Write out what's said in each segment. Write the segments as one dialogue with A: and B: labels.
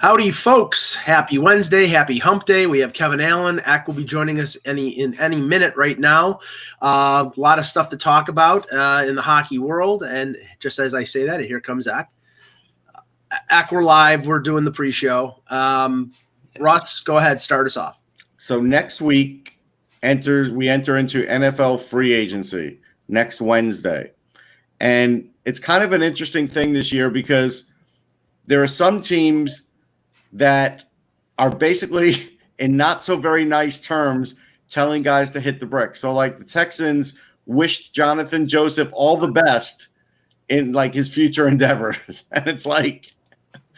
A: Howdy, folks. Happy Wednesday. Happy hump day. We have Kevin Allen. Ack will be joining us in any minute right now. A lot of stuff to talk about in the hockey world. And just as I say that, here comes Ack. Ack, we're live. We're doing the pre-show. Russ, go ahead. Start us off.
B: So next week, we enter into NFL free agency next Wednesday. And it's kind of an interesting thing this year because there are some teams that are basically in not so very nice terms telling guys to hit the brick. So like the Texans wished Jonathan Joseph all the best in like his future endeavors. And it's like,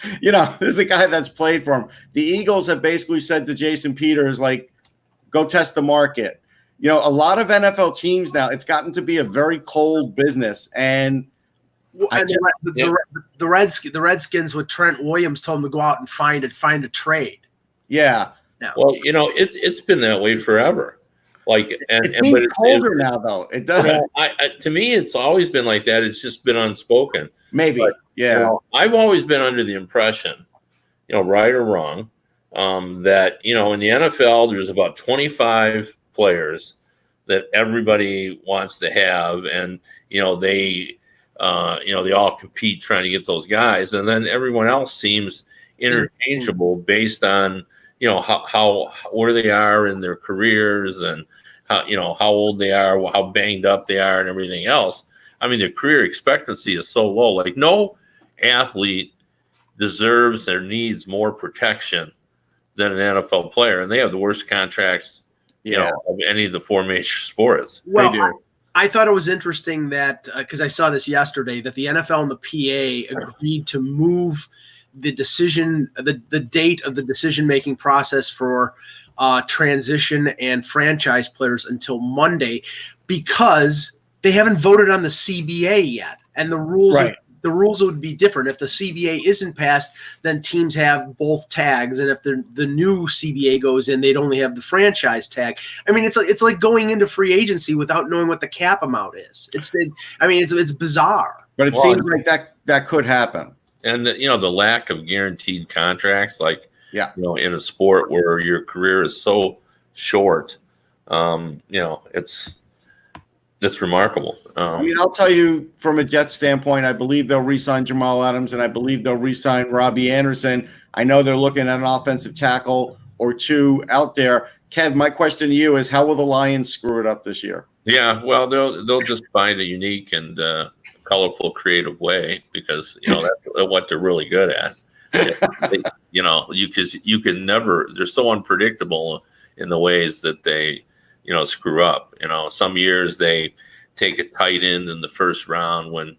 B: this is a guy that's played for him. The Eagles have basically said to Jason Peters, like, go test the market. A lot of NFL teams now, it's gotten to be a very cold business. And
A: the Redskins with Trent Williams told him to go out and find a trade.
B: Yeah.
C: Well, it's been that way forever.
B: It's colder now, though. It does.
C: To me, it's always been like that. It's just been unspoken.
B: Maybe.
C: But,
B: yeah.
C: I've always been under the impression, right or wrong, that in the NFL there's about 25 players that everybody wants to have, and they all compete trying to get those guys, and then everyone else seems interchangeable based on how where they are in their careers and how old they are, how banged up they are, and everything else. I mean, their career expectancy is so low. Like no athlete deserves or needs more protection than an NFL player, and they have the worst contracts, of any of the four major sports.
A: Well, they do. I thought it was interesting that because I saw this yesterday that the NFL and the PA agreed to move the date of the decision-making process for transition and franchise players until Monday because they haven't voted on the CBA yet, and the rules.
B: Right.
A: The rules would be different. If the CBA isn't passed, then teams have both tags. And if the new CBA goes in, they'd only have the franchise tag. I mean, it's like going into free agency without knowing what the cap amount is. It's bizarre.
B: But it seems like that could happen.
C: And the lack of guaranteed contracts, in a sport where your career is so short, it's remarkable.
B: I'll tell you from a Jets standpoint, I believe they'll re-sign Jamal Adams, and I believe they'll re-sign Robbie Anderson. I know they're looking at an offensive tackle or two out there. Kev, my question to you is, how will the Lions screw it up this year?
C: Yeah, well, they'll just find a unique and colorful, creative way because that's what they're really good at. You can never. They're so unpredictable in the ways that they screw up. Some years they take a tight end in the first round when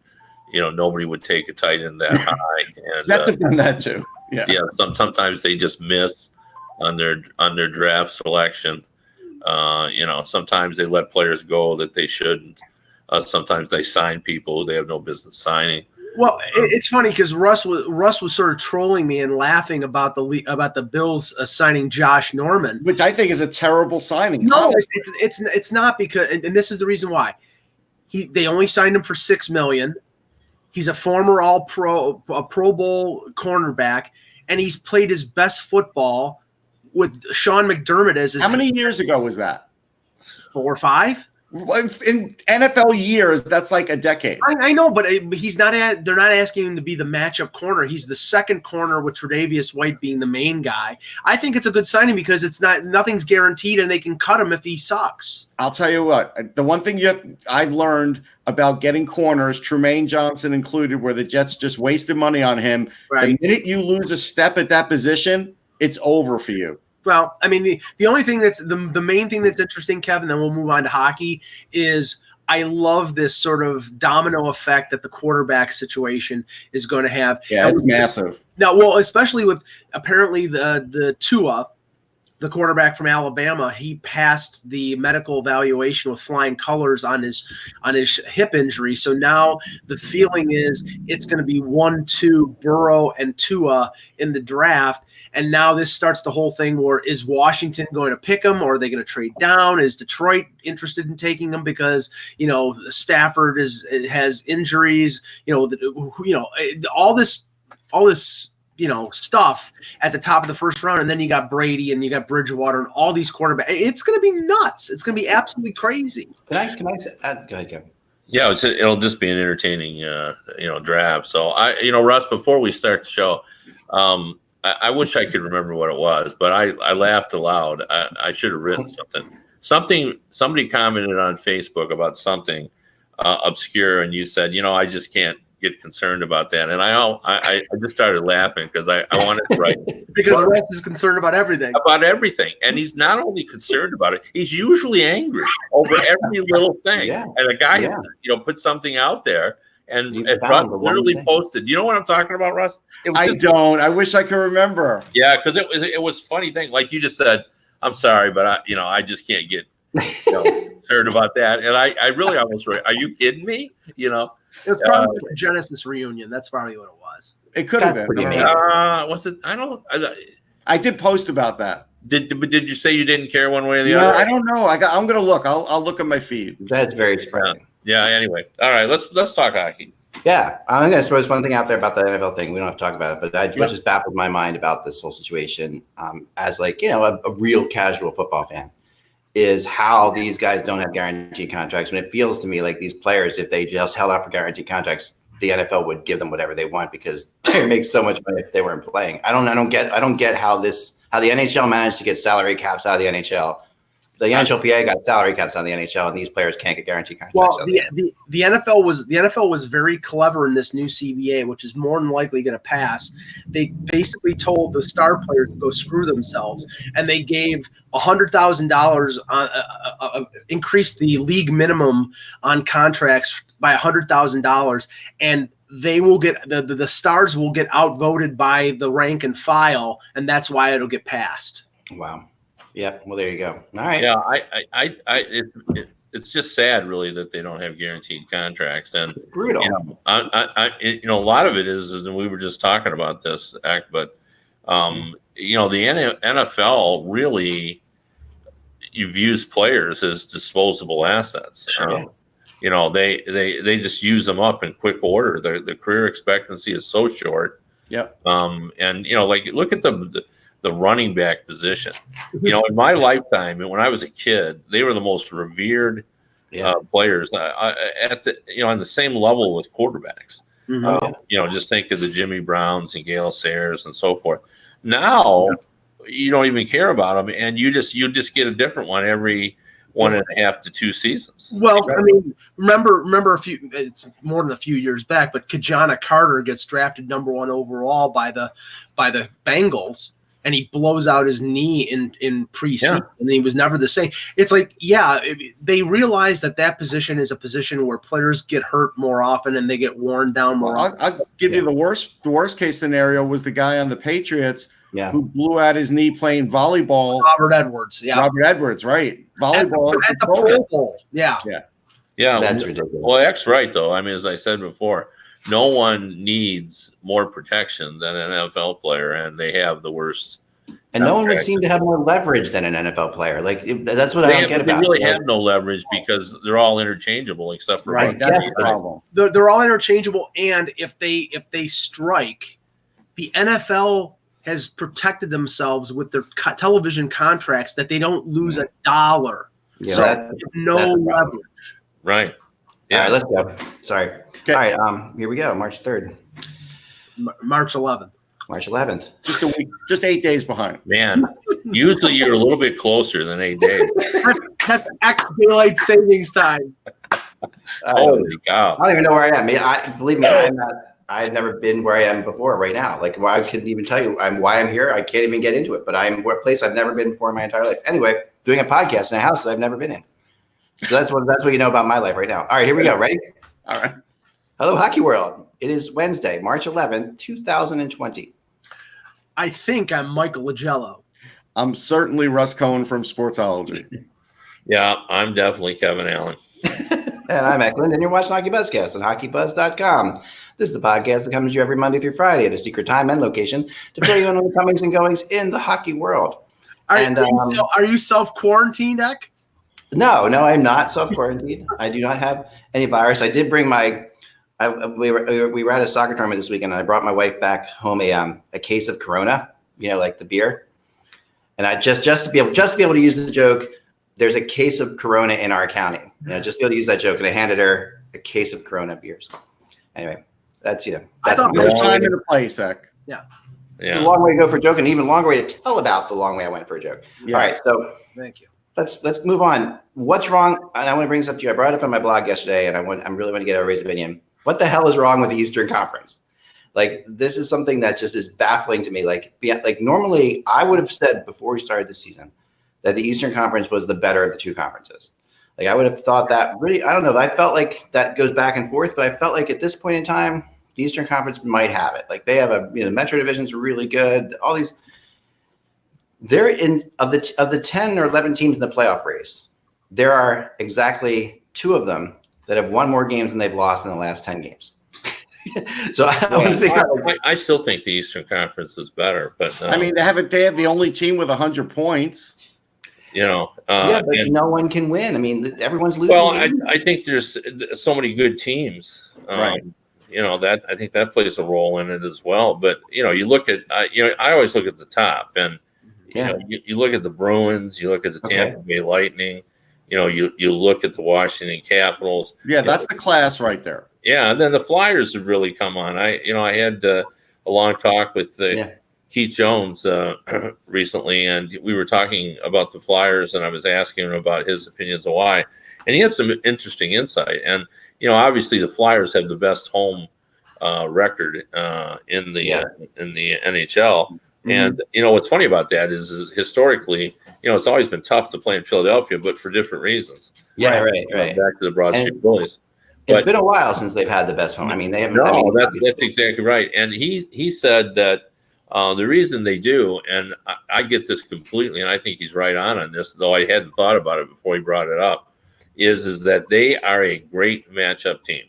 C: nobody would take a tight end that high. And
B: Jets have done that too. Yeah.
C: Yeah. Sometimes they just miss on their draft selection. Sometimes they let players go that they shouldn't. Sometimes they sign people they have no business signing.
A: Well, it's funny because Russ was sort of trolling me and laughing about the Bills signing Josh Norman,
B: which I think is a terrible signing.
A: No, it's not because, and this is the reason why they only signed him for $6 million. He's a former All-Pro, a Pro Bowl cornerback, and he's played his best football with Sean McDermott as his.
B: How many years ago was that?
A: 4 or 5.
B: In NFL years, that's like a decade.
A: I know, but he's not. They're not asking him to be the matchup corner. He's the second corner with Tre'Davious White being the main guy. I think it's a good signing because nothing's guaranteed, and they can cut him if he sucks.
B: I'll tell you what. The one thing I've learned about getting corners, Trumaine Johnson included, where the Jets just wasted money on him. Right. The minute you lose a step at that position, it's over for you.
A: Well, I mean, the only thing that's the main thing that's interesting, Kevin, then we'll move on to hockey, is I love this sort of domino effect that the quarterback situation is going to have.
B: Yeah, it's massive.
A: Now, well, especially with apparently the Tua, the quarterback from Alabama, he passed the medical evaluation with flying colors on his hip injury. So now the feeling is it's going to be 1-2 Burrow and Tua in the draft. And now this starts the whole thing where is Washington going to pick him, or are they going to trade down? Is Detroit interested in taking him because Stafford has injuries? All this stuff at the top of the first round, and then you got Brady and you got Bridgewater and all these quarterbacks. It's going to be nuts. It's going to be absolutely crazy.
D: Can I say, go ahead, Kevin.
C: Yeah, it'll just be an entertaining, draft. So Russ, before we start the show, I wish I could remember what it was, but I laughed aloud. I should have written something. Somebody commented on Facebook about something obscure, and you said, I just can't get concerned about that. And I just started laughing because I wanted to write.
A: Because Russ is concerned about everything.
C: About everything. And he's not only concerned about it, he's usually angry over every little thing. Yeah. And a guy, put something out there, and Russ literally posted. You know what I'm talking about, Russ?
B: I don't. I wish I could remember.
C: Yeah, because it was a funny thing. Like you just said, I'm sorry, but I just can't get concerned about that. And I really almost wrote, are you kidding me?
A: It was probably a Genesis reunion. That's probably what it was.
B: It could have been.
C: Was it? I don't.
B: I did post about that.
C: Did you say you didn't care one way or the other?
B: I don't know. I'm gonna look. I'll look at my feed.
D: That's very surprising.
C: Yeah. Anyway, all right. Let's talk hockey.
D: Yeah, I'm gonna throw one thing out there about the NFL thing. We don't have to talk about it, but what just baffled my mind about this whole situation, as a real casual football fan, is how these guys don't have guaranteed contracts. When it feels to me like these players, if they just held out for guaranteed contracts, the NFL would give them whatever they want because they make so much money if they weren't playing. I don't get how the NHL managed to get salary caps out of the NHL. The NHLPA got salary caps on the NHL, and these players can't get guaranteed contracts.
A: Well, the NFL was very clever in this new CBA, which is more than likely going to pass. They basically told the star players to go screw themselves, and they gave $100,000 on increased the league minimum on contracts by $100,000, and they will get the stars will get outvoted by the rank and file, and that's why it'll get passed.
D: Wow. Yeah, well, there you go. All right.
C: Yeah, it's just sad, really, that they don't have guaranteed contracts, and
D: brutal.
C: A lot of it is, and we were just talking about this, but the NFL really views players as disposable assets. They just use them up in quick order. The career expectancy is so short.
B: Yep.
C: Look at the running back position. In my lifetime, and when I was a kid, they were the most revered players on the same level with quarterbacks. Mm-hmm. Just think of the Jimmy Browns and Gale Sayers and so forth. Now you don't even care about them, and you just get a different one every 1.5 to 2 seasons.
A: Well, I mean, remember it's more than a few years back, but Kajana Carter gets drafted number 1 overall by the Bengals, and he blows out his knee in preseason, and he was never the same. It's like, they realize that position is a position where players get hurt more often and they get worn down more often.
B: I'll give you the worst case scenario was the guy on the Patriots who blew out his knee playing volleyball.
A: Robert Edwards,
B: right? Volleyball
A: at the Pro Bowl. Yeah.
D: That's ridiculous.
C: Well, that's right, though. I mean, as I said before, no one needs more protection than an NFL player, and they have the worst.
D: And no one would seem to have more leverage than an NFL player. That's what I don't get about.
C: They really have no leverage because they're all interchangeable except for
B: one. That's the problem.
A: They're all interchangeable, and if they strike, the NFL has protected themselves with their television contracts that they don't lose a dollar.
D: Yeah,
A: so no leverage.
C: Right.
D: Yeah. All right, let's go. Sorry. Okay. All right. Here we go. March 3rd.
A: March 11th.
D: March 11th.
B: Just a week. Just 8 days behind.
C: Man, usually you're a little bit closer than 8 days.
A: That's X daylight savings time.
C: Holy cow!
D: I don't even know where I am. Believe me, I've never been where I am before. Right now, I couldn't even tell you why I'm here. I can't even get into it. But I'm a place I've never been before in my entire life. Anyway, doing a podcast in a house that I've never been in. So that's what you know about my life right now. All right, here we go. Ready?
B: All right.
D: Hello, Hockey World. It is Wednesday, March 11th, 2020.
A: I think I'm Michael Lagello.
B: I'm certainly Russ Cohen from Sportsology.
C: Yeah, I'm definitely Kevin Allen.
D: And I'm Eklund, and you're watching HockeyBuzzcast on HockeyBuzz.com. This is the podcast that comes to you every Monday through Friday at a secret time and location to fill you in on the comings and goings in the hockey world.
A: Are you self-quarantined, Ek?
D: No, I'm not self-quarantined. I do not have any virus. I did bring my we were at a soccer tournament this weekend, and I brought my wife back home a case of Corona, like the beer. And I just to be able to use the joke, there's a case of Corona in our county. Just to be able to use that joke, and I handed her a case of Corona beers. Anyway, that's
A: I thought
B: no time and a place, Zach.
A: Yeah.
D: A long way to go for a joke, and an even longer way to tell about the long way I went for a joke. Yeah. All right, so
A: thank you.
D: Let's move on. What's wrong? And I want to bring this up to you. I brought it up on my blog yesterday, and I'm really want to get everybody's opinion. What the hell is wrong with the Eastern Conference? Like, this is something that just is baffling to me. Like normally I would have said before we started this season that the Eastern Conference was the better of the two conferences. Like, I would have thought that really, I don't know. I felt like that goes back and forth, but I felt like at this point in time, the Eastern Conference might have it. Like, they have the Metro divisions are really good. All these, they're in of the 10 or 11 teams in the playoff race. There are exactly 2 of them that have won more games than they've lost in the last 10 games. So
C: I still think the Eastern Conference is better, but
B: I mean, they have the only team with 100 points.
D: But no one can win. I mean, everyone's losing.
C: Well, I think there's so many good teams.
B: Right.
C: That I think that plays a role in it as well. But you look at I always look at the top, and you look at the Bruins, you look at the Tampa Bay Lightning, you look at the Washington Capitals.
B: Yeah, that's the class right there.
C: Yeah, and then the Flyers have really come on. I had a long talk with Keith Jones recently, and we were talking about the Flyers, and I was asking him about his opinions of why, and he had some interesting insight. And obviously the Flyers have the best home record in the NHL. Mm-hmm. And what's funny about that is historically, it's always been tough to play in Philadelphia, but for different reasons.
D: Yeah, right.
C: Back to the Broad Street Bullies.
D: It's been a while since they've had the best home. I mean, they haven't.
C: No, that's exactly right. And he said that the reason they do, and I get this completely, and I think he's right on this, though I hadn't thought about it before he brought it up, is that they are a great matchup team,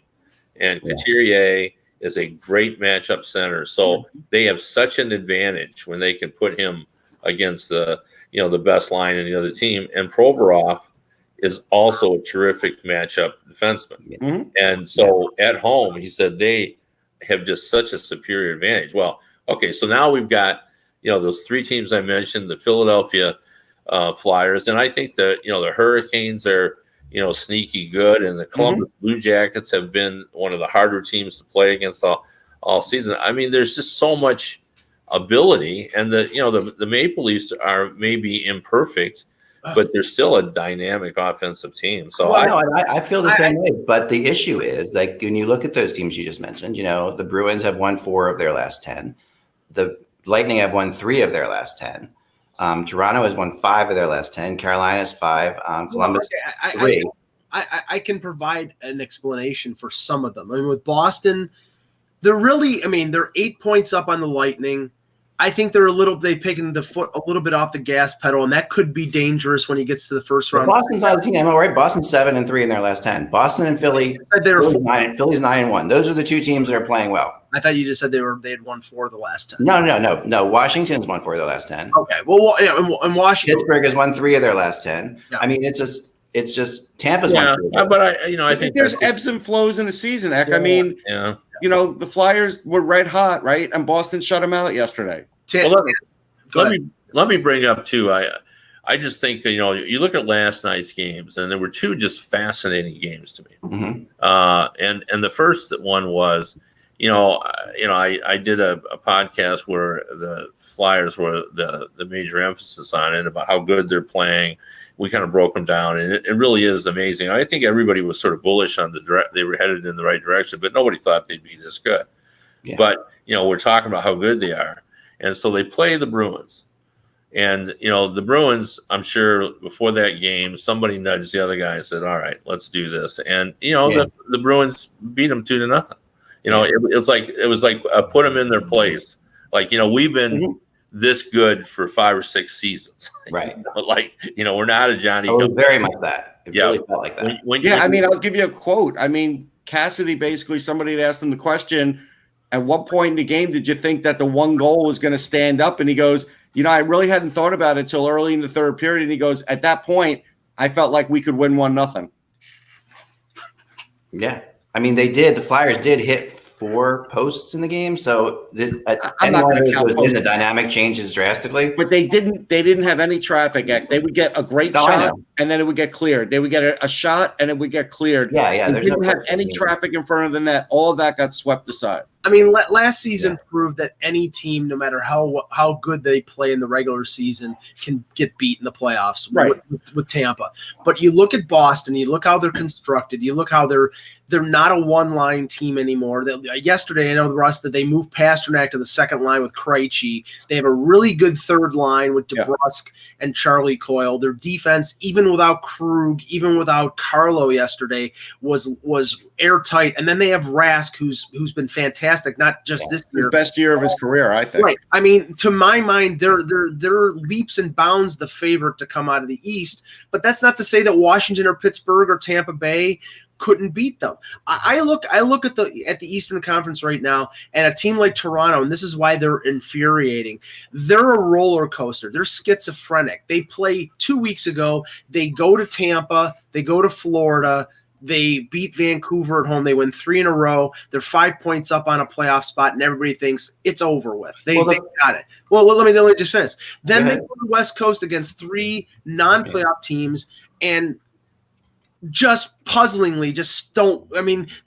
C: and Couturier is a great matchup center. So they have such an advantage when they can put him against the best line in the other team. And Provorov is also a terrific matchup defenseman. Mm-hmm. And so at home, he said they have just such a superior advantage. Well, okay, so now we've got, those 3 teams I mentioned, the Philadelphia Flyers, and I think the Hurricanes are, sneaky good, and the Columbus Blue Jackets have been one of the harder teams to play against all season. I mean, there's just so much ability, and the Maple Leafs are maybe imperfect, but they're still a dynamic offensive team. So
D: I feel the same way. But the issue is, like, when you look at those teams you just mentioned, the Bruins have won 4 of their last 10. The Lightning have won 3 of their last 10. Toronto has won 5 of their last 10. Carolina's 5. Columbus 3.
A: I can provide an explanation for some of them. I mean, with Boston, they're 8 points up on the Lightning. I think they've taken the foot a little bit off the gas pedal, and that could be dangerous when he gets to the first round.
D: Boston's not a team. I'm all right. Boston's 7-3 in their last 10. Boston and Philly. Philly's 9-1. Those are the 2 teams that are playing well.
A: I thought you just said they had won 4 of the last 10.
D: No. Washington's won 4 of their last 10.
A: Okay. Well, and Washington.
D: Pittsburgh has won 3 of their last 10. Yeah. I mean, it's just Tampa's won 3.
C: But I think
B: there's ebbs and flows in the season, Eck. Yeah. I mean, the Flyers were red hot, right? And Boston shut them out yesterday.
C: Well, let me bring up too. I just think you look at last night's games, and there were 2 just fascinating games to me. Mm-hmm. And the first one was, I did a podcast where the Flyers were the major emphasis on it, about how good they're playing. We kind of broke them down, and it really is amazing. I think everybody was sort of bullish on they were headed in the right direction, but nobody thought they'd be this good. Yeah. But we're talking about how good they are. And so they play the Bruins. And, the Bruins, I'm sure before that game, somebody nudged the other guy and said, all right, let's do this. And, the Bruins beat them 2-0. It was like put them in their place. Like, we've been this good for 5 or 6 seasons.
D: Right.
C: We're not a Johnny.
D: Oh, very much that. It really felt like that.
B: I'll give you a quote. I mean, Cassidy, basically, somebody had asked him the question, at what point in the game did you think that the one goal was going to stand up? And he goes, I really hadn't thought about it until early in the third period. And he goes, at that point, I felt like we could win 1-0.
D: Yeah. I mean, they did. The Flyers did hit 4 posts in the game, so
B: I'm not going to count
D: posts. The dynamic changes drastically.
B: But they didn't have any traffic. They would get a great shot, and then it would get cleared. They would get a shot, and it would get cleared.
D: Yeah.
B: They didn't have any traffic in front of the net. All of that got swept aside.
A: I mean, last season proved that any team, no matter how good they play in the regular season, can get beat in the playoffs with Tampa. But you look at Boston, you look how they're constructed, you look how they're not a one-line team anymore. Yesterday, I know, Russ, that they moved Pasternak to the second line with Krejci. They have a really good third line with DeBrusk and Charlie Coyle. Their defense, even without Krug, even without Carlo yesterday, was airtight. And then they have Rask, who's been fantastic, not just this year.
B: The best year of his career, I think.
A: Right. I mean, to my mind, they're leaps and bounds the favorite to come out of the East. But that's not to say that Washington or Pittsburgh or Tampa Bay couldn't beat them. I look at the Eastern Conference right now, and a team like Toronto, and this is why they're infuriating. They're a roller coaster. They're schizophrenic. They play 2 weeks ago. They go to Tampa. They go to Florida. They beat Vancouver at home. They win 3 in a row. They're 5 points up on a playoff spot, and everybody thinks it's over with. They got it. Well, let me just finish. Then they go to the West Coast against 3 non-playoff teams, and just puzzlingly,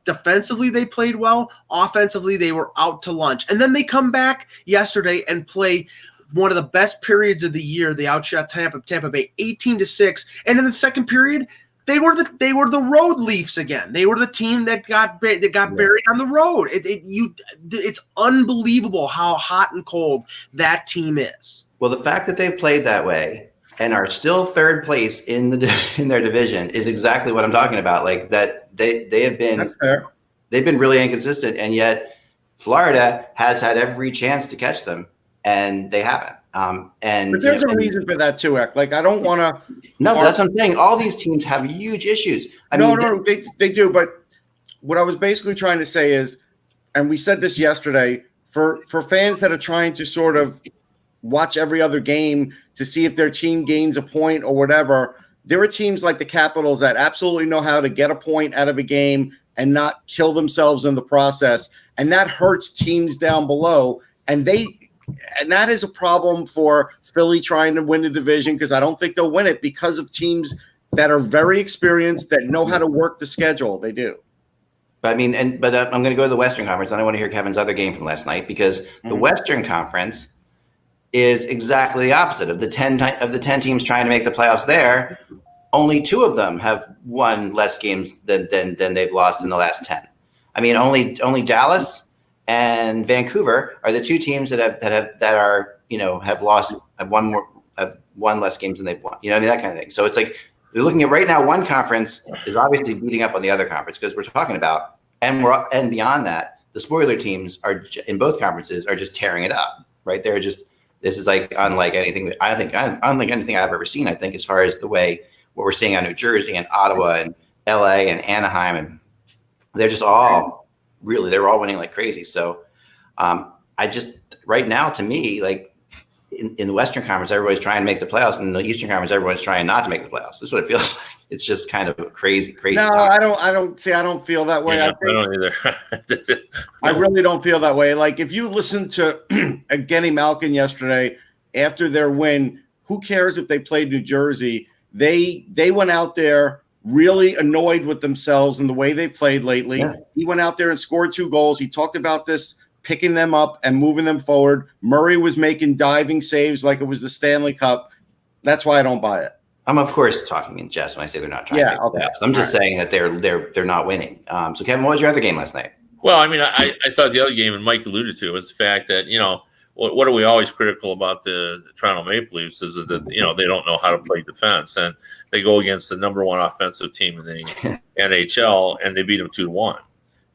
A: defensively they played well. Offensively, they were out to lunch. And then they come back yesterday and play one of the best periods of the year. They outshot Tampa Bay 18-6. And in the second period, they were the road Leafs again. They were the team that got buried on the road. It's unbelievable how hot and cold that team is.
D: Well, the fact that they've played that way and are still third place in their division is exactly what I'm talking about. Like that, they have been.
B: That's fair.
D: They've been really inconsistent, and yet Florida has had every chance to catch them, and they haven't. But
B: there's a reason for that too, Ek. Like, I don't want to.
D: No, that's what I'm saying. All these teams have huge issues.
B: They do. But what I was basically trying to say is, and we said this yesterday, for fans that are trying to sort of watch every other game to see if their team gains a point or whatever, there are teams like the Capitals that absolutely know how to get a point out of a game and not kill themselves in the process. And that hurts teams down below. And that is a problem for Philly trying to win the division, because I don't think they'll win it because of teams that are very experienced, that know how to work the schedule. They do.
D: But I'm going to go to the Western Conference. I don't want to hear Kevin's other game from last night, because the Western Conference is exactly the opposite of the 10 teams trying to make the playoffs there. Only 2 of them have won less games than they've lost in the last 10. I mean, only Dallas and Vancouver are the 2 teams that have won less games than they've won. You know what I mean? That kind of thing. So it's like you're looking at right now, one conference is obviously beating up on the other conference, because we're talking about, and beyond that, the spoiler teams are in both conferences are just tearing it up, right? This is like unlike anything unlike anything I've ever seen, I think, as far as what we're seeing on New Jersey and Ottawa and LA and Anaheim, and they're just all they're all winning like crazy. So right now, to me, like in the Western Conference, everybody's trying to make the playoffs, and in the Eastern Conference, everyone's trying not to make the playoffs. This is what it feels like. It's just kind of crazy.
B: No, time. I don't feel that way.
C: Yeah, I don't either.
B: I really don't feel that way. Like, if you listen to Evgeny Malkin yesterday after their win, who cares if they played New Jersey? They went out there really annoyed with themselves and the way they played lately. Yeah. He went out there and scored 2 goals. He talked about this, picking them up and moving them forward. Murray was making diving saves like it was the Stanley Cup. That's why I don't buy it.
D: I'm, of course, talking in jest when I say they're not trying to make the playoffs. I'm just saying that they're not winning. So, Kevin, what was your other game last night?
C: Well, I mean, I thought the other game, and Mike alluded to, was the fact that, what are we always critical about the Toronto Maple Leafs is that, they don't know how to play defense. And they go against the number 1 offensive team in the NHL, and they beat them 2-1.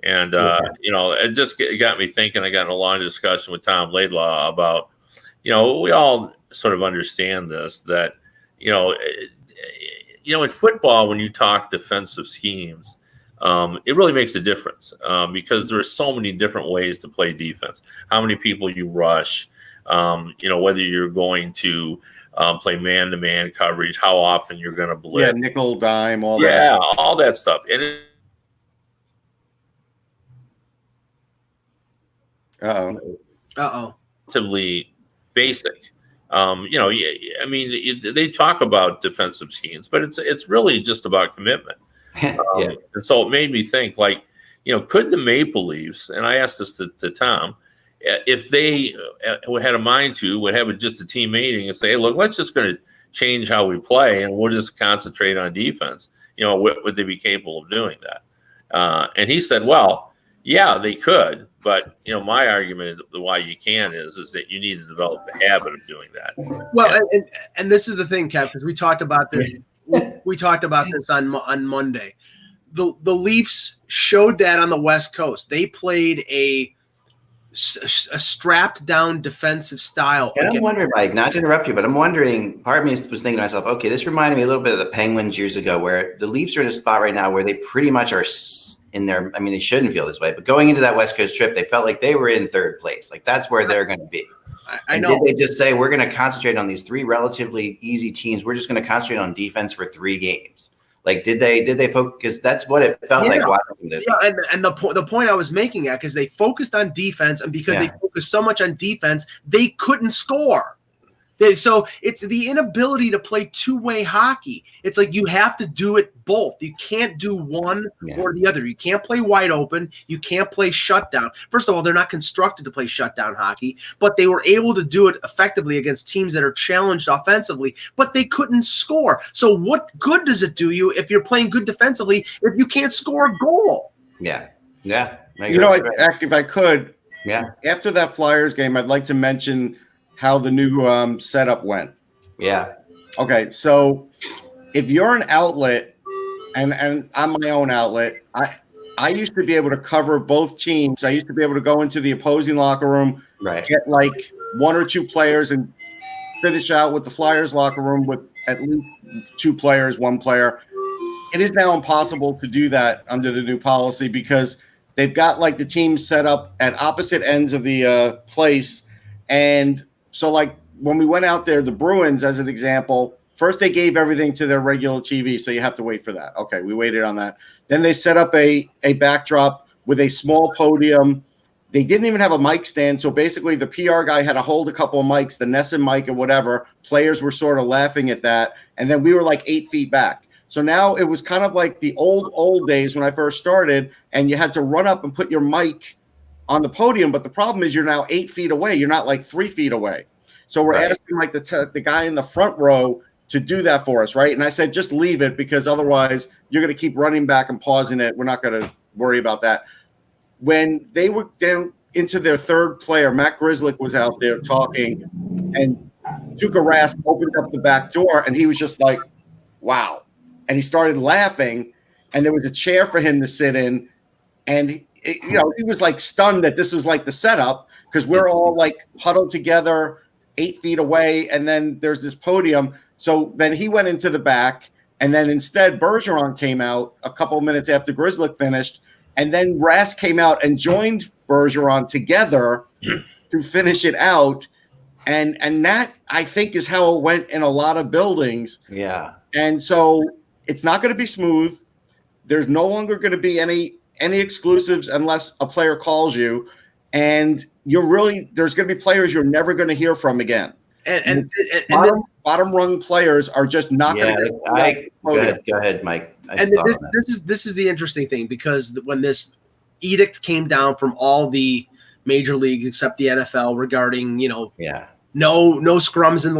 C: And, it just got me thinking. I got in a long discussion with Tom Laidlaw about, we all sort of understand this, that, in football, when you talk defensive schemes, it really makes a difference because there are so many different ways to play defense. How many people you rush, whether you're going to play man-to-man coverage, how often you're going to blitz.
B: Yeah, nickel, dime, all that.
C: Yeah, all that stuff. And relatively basic. I mean, they talk about defensive schemes, but it's really just about commitment. And so it made me think, like, could the Maple Leafs, and I asked this to Tom, if they had a mind to, would have just a team meeting and say, hey, look, let's just going to change how we play and we'll just concentrate on defense. Would they be capable of doing that? And he said, well, yeah, they could. But, my argument why you can is that you need to develop the habit of doing that.
A: Well, and this is the thing, Kev, because we talked about this. We talked about this on Monday. The Leafs showed that on the West Coast. They played a strapped down defensive style.
D: And I'm wondering, Mike, not to interrupt you, but I'm wondering, part of me was thinking to myself, okay, this reminded me a little bit of the Penguins years ago, where the Leafs are in a spot right now where they pretty much are in there. I mean, they shouldn't feel this way, but going into that West Coast trip, they felt like they were in third place. Like that's where they're going to be.
A: I know.
D: Did they just say, we're going to concentrate on these three relatively easy teams? We're just going to concentrate on defense for 3 games. Like, did they focus? Because that's what it felt like watching this.
A: Yeah, and the point I was making at, because they focused on defense, and because they focused so much on defense, they couldn't score. So it's the inability to play two-way hockey. It's like you have to do it both. You can't do one or the other. You can't play wide open. You can't play shutdown. First of all, they're not constructed to play shutdown hockey, but they were able to do it effectively against teams that are challenged offensively, but they couldn't score. So what good does it do you if you're playing good defensively if you can't score a goal?
D: Yeah.
B: If I could, after that Flyers game, I'd like to mention how the new setup went.
D: Yeah.
B: Okay, so if you're an outlet, and I'm my own outlet, I used to be able to cover both teams. I used to be able to go into the opposing locker room, get like 1 or 2 players, and finish out with the Flyers locker room with at least 2 players, 1 player. It is now impossible to do that under the new policy because they've got like the teams set up at opposite ends of the place. And so, like, when we went out there, the Bruins, as an example, first they gave everything to their regular TV, so you have to wait for that. Okay, we waited on that. Then they set up a backdrop with a small podium. They didn't even have a mic stand, so basically the PR guy had to hold a couple of mics, the Nesson mic or whatever. Players were sort of laughing at that, and then we were like 8 feet back. So now it was kind of like the old days when I first started, and you had to run up and put your mic on the podium, but the problem is you're now 8 feet away. You're not like 3 feet away. So we're asking like the guy in the front row to do that for us, right? And I said, just leave it because otherwise you're going to keep running back and pausing it. We're not going to worry about that. When they were down into their third player, Matt Grzelcyk was out there talking, and Tuukka Rask opened up the back door, and he was just like, wow. And he started laughing, and there was a chair for him to sit in, and he was like stunned that this was like the setup because we're all like huddled together 8 feet away. And then there's this podium. So then he went into the back, and then instead Bergeron came out a couple of minutes after Grzelcyk finished. And then Rask came out and joined Bergeron together to finish it out. And that, I think, is how it went in a lot of buildings.
D: Yeah.
B: And so it's not going to be smooth. There's no longer going to be any exclusives unless a player calls you, and there's going to be players you're never going to hear from again. And bottom rung players are just not going to.
D: Go ahead, Mike.
A: This is the interesting thing, because when this edict came down from all the major leagues except the NFL regarding no scrums in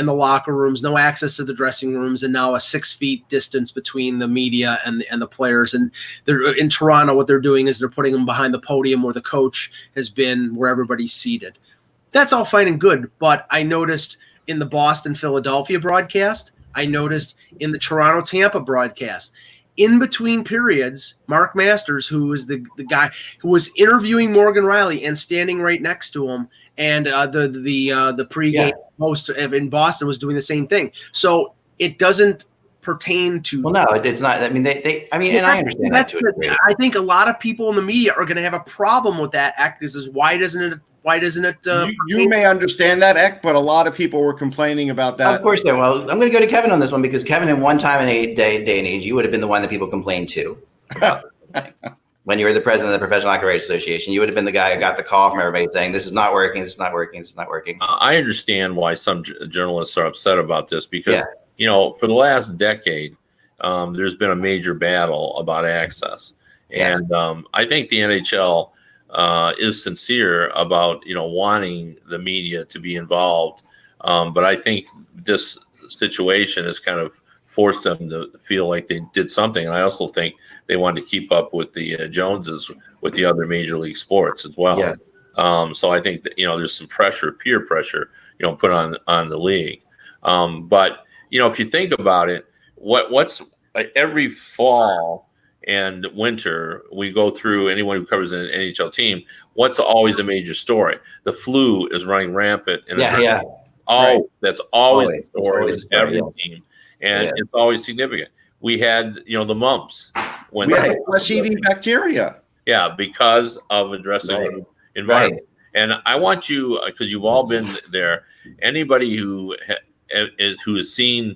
A: the locker rooms, no access to the dressing rooms, and now a 6 feet distance between the media and the players. And they're in Toronto. What they're doing is they're putting them behind the podium where the coach has been, where everybody's seated. That's all fine and good, but I noticed in the Boston-Philadelphia broadcast, I noticed in the Toronto-Tampa broadcast, in between periods, Mark Masters, who was the guy who was interviewing Morgan Riley and standing right next to him, and the pregame host in Boston was doing the same thing. So it doesn't pertain to.
D: Well, no, it's not. I mean, and I understand that to a degree.
A: I think a lot of people in the media are going to have a problem with that act. Because why doesn't it?
B: You may understand that, Eck, but a lot of people were complaining about that.
D: Of course, yeah. Well, I'm going to go to Kevin on this one because Kevin, in one time in a day and age, you would have been the one that people complained to. when you were the president of the Professional Hockey Writers Association, you would have been the guy who got the call from everybody saying, this is not working, this is not working, this is not working.
C: I understand why some journalists are upset about this because, for the last decade, there's been a major battle about access. And I think the NHL is sincere about, wanting the media to be involved. But I think this situation has kind of forced them to feel like they did something. And I also think they wanted to keep up with the Joneses with the other major league sports as well. Yeah. So I think that, there's some peer pressure, put on the league. But, if you think about it, what's every fall and winter we go through, anyone who covers an NHL team, what's always a major story? The flu is running rampant. That's always the story with every team. And it's always significant. We had, the mumps.
B: When we had flesh-eating bacteria.
C: Yeah, because of addressing environment. Right. And I want you, because you've all been there, anybody who has seen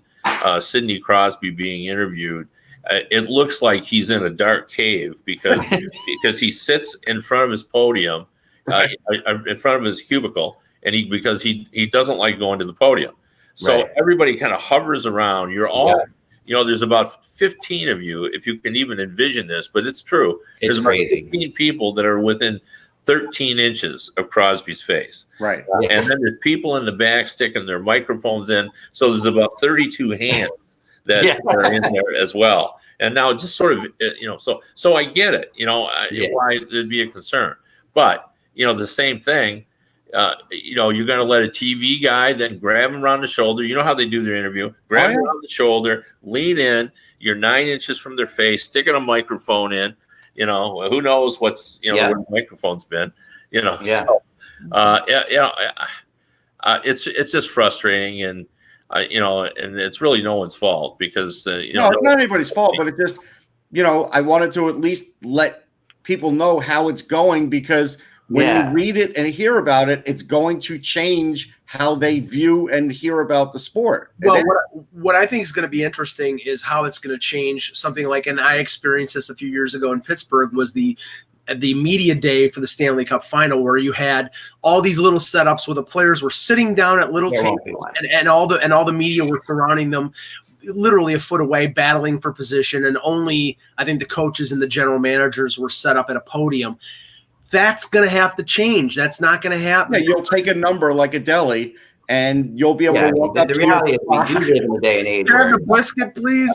C: Sidney Crosby being interviewed, it looks like he's in a dark cave because he sits in front of his podium, in front of his cubicle, and because he doesn't like going to the podium. So everybody kind of hovers around. You're all, there's about 15 of you, if you can even envision this, but it's true. There's about 15 people that are within 13 inches of Crosby's face.
B: Right.
C: And then there's people in the back sticking their microphones in. So there's about 32 hands that are in there as well. And now just sort of, so I get it, why there'd be a concern. But, the same thing, you're going to let a TV guy then grab him around the shoulder. You know how they do their interview. Grab him around the shoulder, lean in. You're 9 inches from their face, sticking a microphone in. Who knows what's, where the microphone's been, So, it's just frustrating. And, and it's really no one's fault because,
B: no, it's not anybody's fault, but it just, I wanted to at least let people know how it's going because when you read it and hear about it, it's going to change how they view and hear about the sport.
A: Well, what I think is going to be interesting is how it's going to change something like, and I experienced this a few years ago in Pittsburgh, was the media day for the Stanley Cup final, where you had all these little setups where the players were sitting down at little tables and all the media were surrounding them literally a foot away, battling for position. And only, I think, the coaches and the general managers were set up at a podium. That's going to have to change. That's not going to happen.
B: Yeah, you'll take a number like a deli, and you'll be able to walk up.
D: The reality is, we do live in a day and age.
A: Can I have a brisket, please?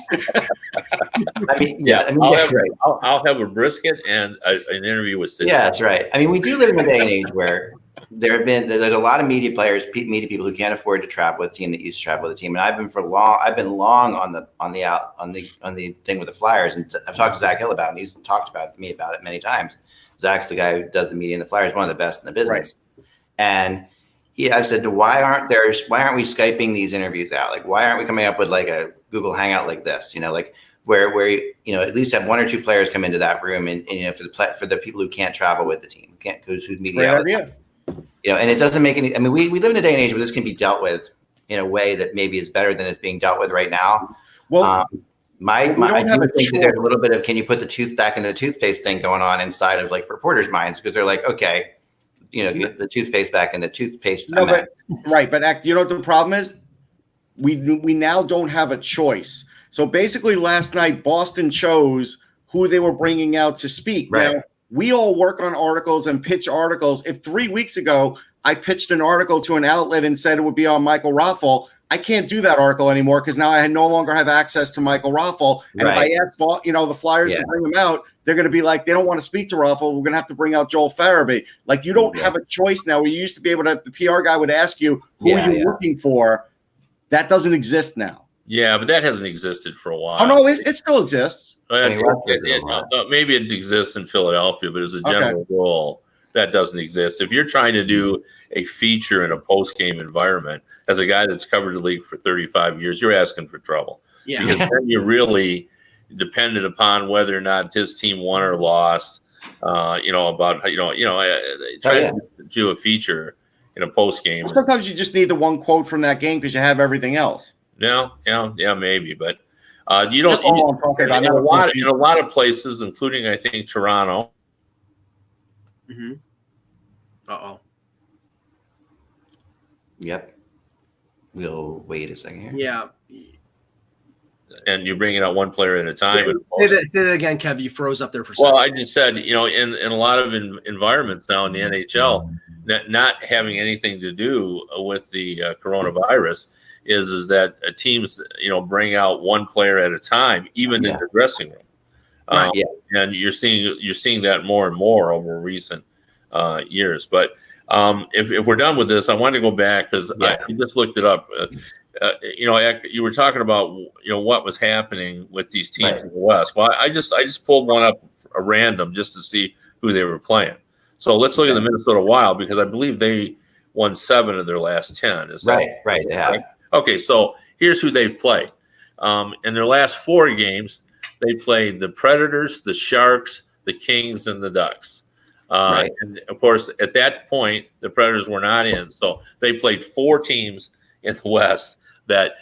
C: I'll have a brisket and an interview with Sidney.
D: Yeah, that's right. I mean, we do live in a day and age where there's a lot of media players, media people who can't afford to travel with the team that used to travel with the team. And I've been long on the thing with the Flyers, and I've talked to Zach Hill about it, and he's talked about me about it many times. Zach's the guy who does the media in the Flyers, one of the best in the business. Right. And I've said, why aren't we Skyping these interviews out? Like, why aren't we coming up with like a Google Hangout like this? Like where at least have one or two players come into that room, and for the people who can't travel with the team, who's media. And it doesn't make any. I mean, we live in a day and age where this can be dealt with in a way that maybe is better than it's being dealt with right now. Well. I think that there's a little bit of, can you put the tooth back in the toothpaste thing going on inside of like reporters' minds, because they're like, okay, get the toothpaste back in the toothpaste.
B: No, but what the problem is? We now don't have a choice. So basically, last night Boston chose who they were bringing out to speak. Right. Now we all work on articles and pitch articles. If 3 weeks ago I pitched an article to an outlet and said it would be on Michael Raffel, I can't do that article anymore because now I no longer have access to Michael Raffel. And if I ask the Flyers to bring him out, they're going to be like, they don't want to speak to Raffel. We're going to have to bring out Joel Farabee. Like, you don't have a choice now. We used to be able to, the PR guy would ask you, who are you looking for? That doesn't exist now.
C: Yeah, but that hasn't existed for a while.
B: Oh, no, it still exists.
C: Maybe it exists in Philadelphia, but as a general rule, that doesn't exist. If you're trying to do a feature in a post-game environment, as a guy that's covered the league for 35 years, you're asking for trouble. Yeah. Because then you're really dependent upon whether or not his team won or lost. Trying to do a feature in a post-game.
B: Sometimes you just need the one quote from that game because you have everything else.
C: Yeah, maybe. But You don't.
B: That's all I'm talking about.
C: In a lot of places, including I think Toronto.
A: Mm-hmm. Uh-oh.
D: Yep. We'll wait a second here.
A: Yeah.
C: And you're bringing out one player at a time.
A: Say that again, Kev. You froze up there for a
C: Well,
A: second.
C: I just said, in a lot of environments now in the NHL, not having anything to do with the coronavirus is that teams, bring out one player at a time, even in the dressing room.
A: Right.
C: And you're seeing that more and more over recent years. But if we're done with this, I wanted to go back because I just looked it up. You were talking about what was happening with these teams in the West. Well, I just pulled one up a random just to see who they were playing. So let's look at the Minnesota Wild because I believe they won 7 of their last 10. Is that
D: right? They have.
C: Okay, so here's who they've played. In their last 4 games, they played the Predators, the Sharks, the Kings, and the Ducks. And of course, at that point, the Predators were not in, so they played 4 teams in the West that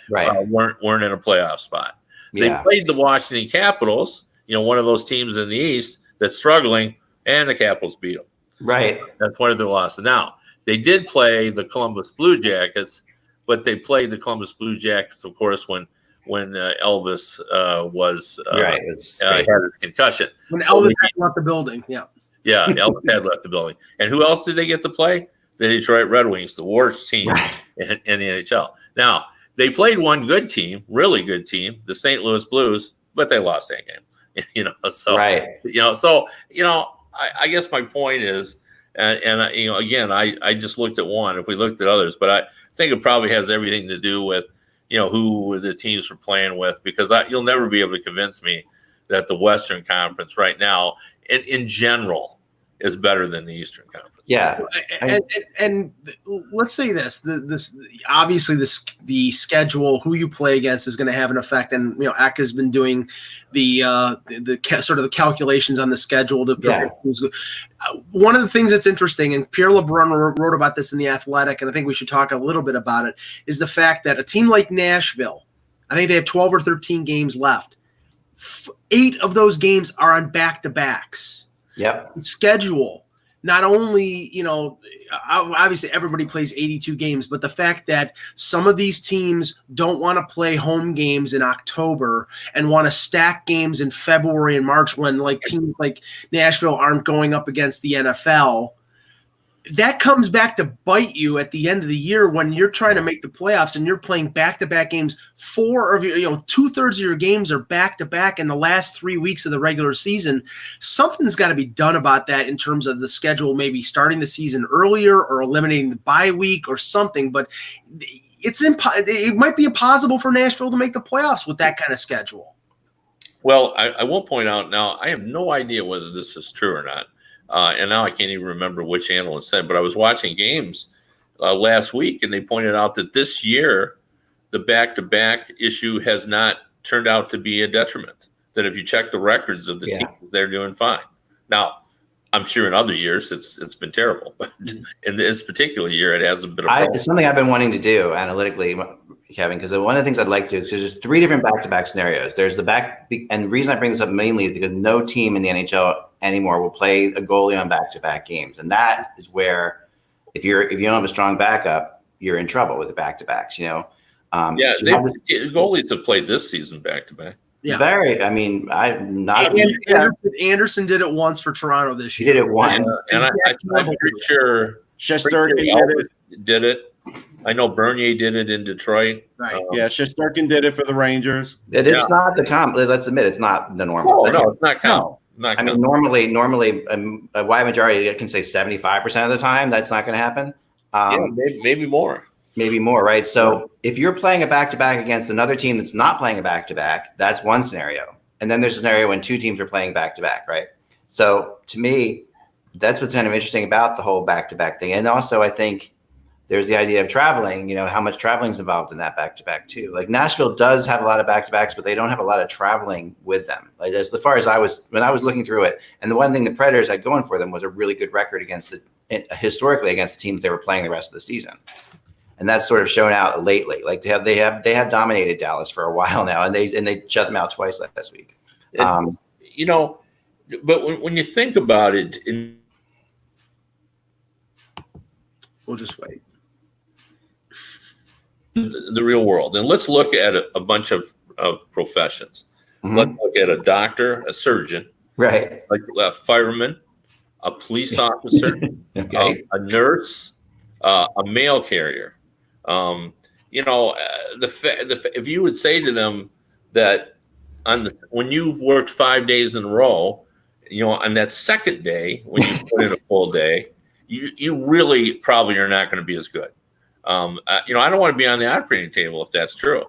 C: weren't in a playoff spot. They played the Washington Capitals, one of those teams in the East that's struggling, and the Capitals beat them.
D: Right.
C: That's one of their losses. Now, they did play the Columbus Blue Jackets, but they played the Columbus Blue Jackets, of course, when Elvis had his concussion.
A: When Elvis had left the building,
C: Yeah, Elvis had left the building. And who else did they get to play? The Detroit Red Wings, the worst team in the NHL. Now, they played one good team, really good team, the St. Louis Blues, but they lost that game. I guess my point is, again, I just looked at one. If we looked at others, but I think it probably has everything to do with, who the teams were playing with, because you'll never be able to convince me that the Western Conference right now, in general, is better than the Eastern Conference.
D: Yeah,
A: and let's say this obviously the schedule, who you play against, is going to have an effect. And Eck has been doing the sort of the calculations on the schedule to predict who's good. One of the things that's interesting, and Pierre LeBrun wrote about this in The Athletic, and I think we should talk a little bit about it, is the fact that a team like Nashville, I think they have 12 or 13 games left. 8 of those games are on back-to-backs.
D: Yep.
A: Schedule. Not only, obviously everybody plays 82 games, but the fact that some of these teams don't want to play home games in October and want to stack games in February and March when teams like Nashville aren't going up against the NFL, that comes back to bite you at the end of the year when you're trying to make the playoffs and you're playing back-to-back games. 4 of your, 2/3 of your games are back-to-back in the last 3 weeks of the regular season. Something's got to be done about that in terms of the schedule, maybe starting the season earlier or eliminating the bye week or something. But it might be impossible for Nashville to make the playoffs with that kind of schedule.
C: Well, I will point out now, I have no idea whether this is true or not. And now I can't even remember which analyst said, but I was watching games last week, and they pointed out that this year the back-to-back issue has not turned out to be a detriment. That if you check the records of the teams, they're doing fine. Now, I'm sure in other years it's been terrible, but in this particular year it hasn't been.
D: It's something I've been wanting to do analytically, Kevin, because one of the things I'd like to is there's 3 different back-to-back scenarios. There's and the reason I bring this up mainly is because no team in the NHL anymore will play a goalie on back-to-back games, and that is where if you don't have a strong backup, you're in trouble with the back-to-backs.
C: Goalies have played this season back-to-back.
A: Yeah,
D: I'm not.
A: Anderson did it once for Toronto this year.
D: He did it once,
C: and I'm pretty sure
B: Shesterkin
C: did it. I know Bernier did it in Detroit.
A: Right.
B: Shesterkin did it for the Rangers.
D: It's not the comp. Let's admit it's not the normal thing.
C: No, it's not count.
D: Normally, a wide majority, I can say 75% of the time, that's not going to happen.
C: Maybe more.
D: Maybe more, right? So if you're playing a back-to-back against another team that's not playing a back-to-back, that's one scenario. And then there's a scenario when 2 teams are playing back-to-back, right? So to me, that's what's kind of interesting about the whole back-to-back thing. And also, I think there's the idea of traveling, how much traveling is involved in that back-to-back too. Like Nashville does have a lot of back-to-backs, but they don't have a lot of traveling with them. Like as far as when I was looking through it, and the one thing the Predators had going for them was a really good record historically against the teams they were playing the rest of the season. and that's sort of shown out lately. Like they have dominated Dallas for a while now, and they shut them out twice last week.
C: You know, but when you think about it,
A: we'll just wait.
C: The real world, and let's look at a bunch of professions.
D: Mm-hmm.
C: Let's look at a doctor, a surgeon,
D: right,
C: like a fireman, a police officer,
D: okay.
C: A nurse, a mail carrier. You know, if you would say to them that when you've worked 5 days in a row, you know, on that second day when you put in a full day, you really probably are not going to be as good. You know, I don't want to be on the operating table if that's true.